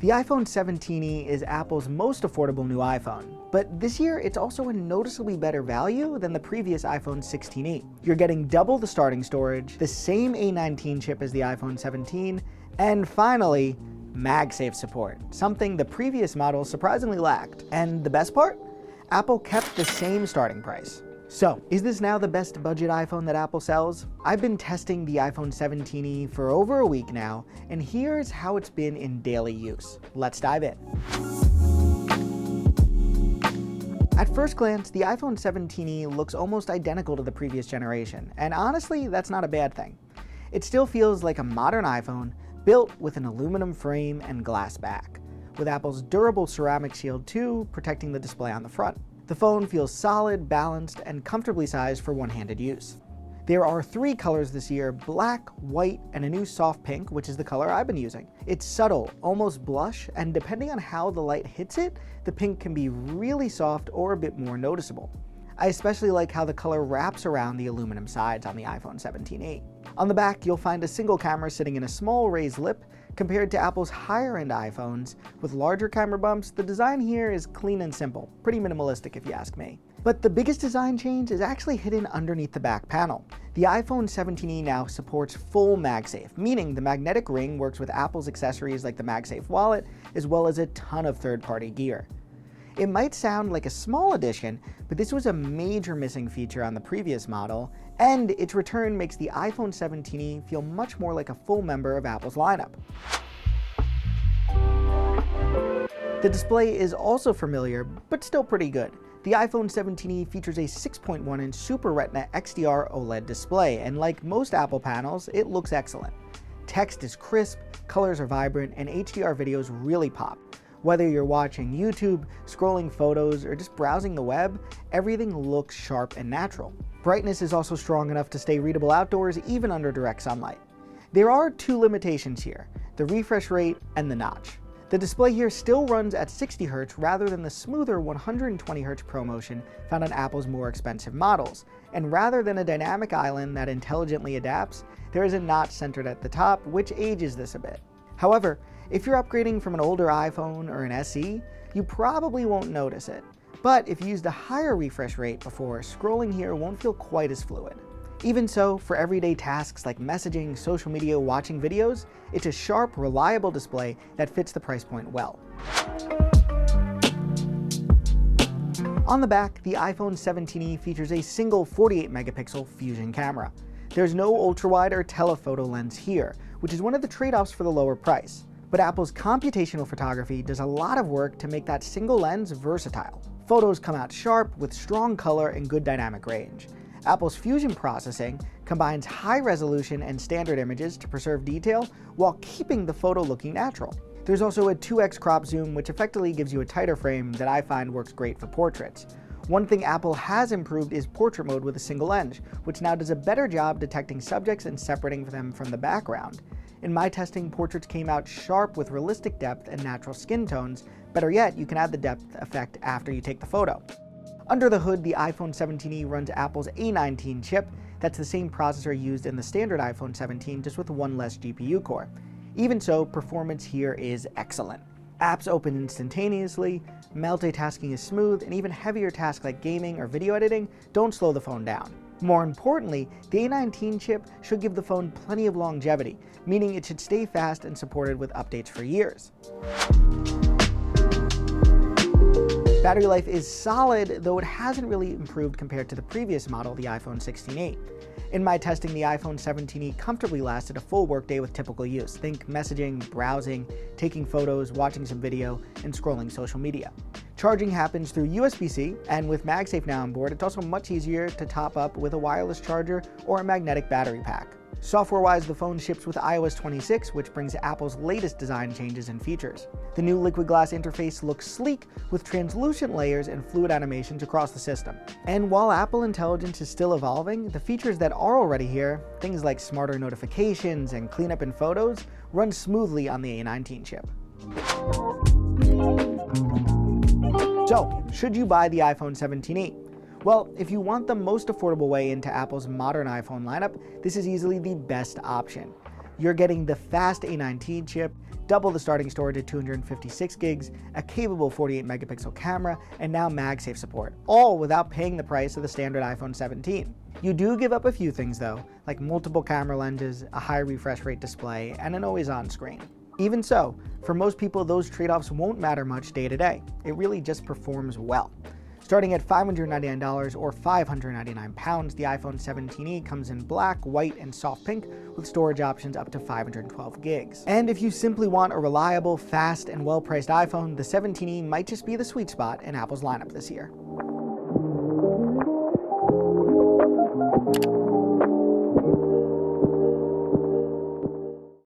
The iPhone 17e is Apple's most affordable new iPhone, but this year it's also a noticeably better value than the previous iPhone 16e. You're getting double the starting storage, the same A19 chip as the iPhone 17, and finally, MagSafe support, something the previous model surprisingly lacked. And the best part? Apple kept the same starting price. So, is this now the best budget iPhone that Apple sells? I've been testing the iPhone 17e for over a week now, and here's how it's been in daily use. Let's dive in. At first glance, the iPhone 17e looks almost identical to the previous generation, and honestly, that's not a bad thing. It still feels like a modern iPhone, built with an aluminum frame and glass back, with Apple's durable ceramic shield too protecting the display on the front. The phone feels solid, balanced, and comfortably sized for one-handed use. There are 3 colors this year: black, white, and a new soft pink, which is the color I've been using. It's subtle, almost blush, and depending on how the light hits it, the pink can be really soft or a bit more noticeable. I especially like how the color wraps around the aluminum sides on the iPhone 17e. On the back, you'll find a single camera sitting in a small raised lip. Compared to Apple's higher-end iPhones with larger camera bumps, the design here is clean and simple, pretty minimalistic if you ask me. But the biggest design change is actually hidden underneath the back panel. The iPhone 17e now supports full MagSafe, meaning the magnetic ring works with Apple's accessories like the MagSafe wallet, as well as a ton of third-party gear. It might sound like a small addition, but this was a major missing feature on the previous model, and its return makes the iPhone 17e feel much more like a full member of Apple's lineup. The display is also familiar, but still pretty good. The iPhone 17e features a 6.1-inch Super Retina XDR OLED display, and like most Apple panels, it looks excellent. Text is crisp, colors are vibrant, and HDR videos really pop. Whether you're watching YouTube, scrolling photos, or just browsing the web, everything looks sharp and natural. Brightness is also strong enough to stay readable outdoors even under direct sunlight. There are 2 limitations here: the refresh rate and the notch. The display here still runs at 60 Hz rather than the smoother 120 Hz ProMotion found on Apple's more expensive models, and rather than a dynamic island that intelligently adapts, there is a notch centered at the top, which ages this a bit. However, if you're upgrading from an older iPhone or an SE, you probably won't notice it. But if you used a higher refresh rate before, scrolling here won't feel quite as fluid. Even so, for everyday tasks like messaging, social media, watching videos, it's a sharp, reliable display that fits the price point well. On the back, the iPhone 17e features a single 48-megapixel Fusion camera. There's no ultra-wide or telephoto lens here, which is one of the trade-offs for the lower price. But Apple's computational photography does a lot of work to make that single lens versatile. Photos come out sharp with strong color and good dynamic range. Apple's Fusion processing combines high resolution and standard images to preserve detail while keeping the photo looking natural. There's also a 2x crop zoom, which effectively gives you a tighter frame that I find works great for portraits. One thing Apple has improved is portrait mode with a single lens, which now does a better job detecting subjects and separating them from the background. In my testing, portraits came out sharp with realistic depth and natural skin tones. Better yet, you can add the depth effect after you take the photo. Under the hood, the iPhone 17e runs Apple's A19 chip. That's the same processor used in the standard iPhone 17, just with one less GPU core. Even so, performance here is excellent. Apps open instantaneously, multitasking is smooth, and even heavier tasks like gaming or video editing don't slow the phone down. More importantly, the A19 chip should give the phone plenty of longevity, meaning it should stay fast and supported with updates for years. Battery life is solid, though it hasn't really improved compared to the previous model, the iPhone 16e. In my testing, the iPhone 17e comfortably lasted a full workday with typical use. Think messaging, browsing, taking photos, watching some video, and scrolling social media. Charging happens through USB-C, and with MagSafe now on board, it's also much easier to top up with a wireless charger or a magnetic battery pack. Software-wise, the phone ships with iOS 26, which brings Apple's latest design changes and features. The new liquid glass interface looks sleek with translucent layers and fluid animations across the system. And while Apple Intelligence is still evolving, the features that are already here, things like smarter notifications and cleanup in photos, run smoothly on the A19 chip. So, should you buy the iPhone 17e? Well, if you want the most affordable way into Apple's modern iPhone lineup, this is easily the best option. You're getting the fast A19 chip, double the starting storage at 256 gigs, a capable 48 megapixel camera, and now MagSafe support, all without paying the price of the standard iPhone 17. You do give up a few things though, like multiple camera lenses, a high refresh rate display, and an always-on screen. Even so, for most people those trade-offs won't matter much day to day. It really just performs well. Starting at $599 or £599, the iPhone 17e comes in black, white, and soft pink with storage options up to 512 gigs. And if you simply want a reliable, fast, and well-priced iPhone, the 17e might just be the sweet spot in Apple's lineup this year.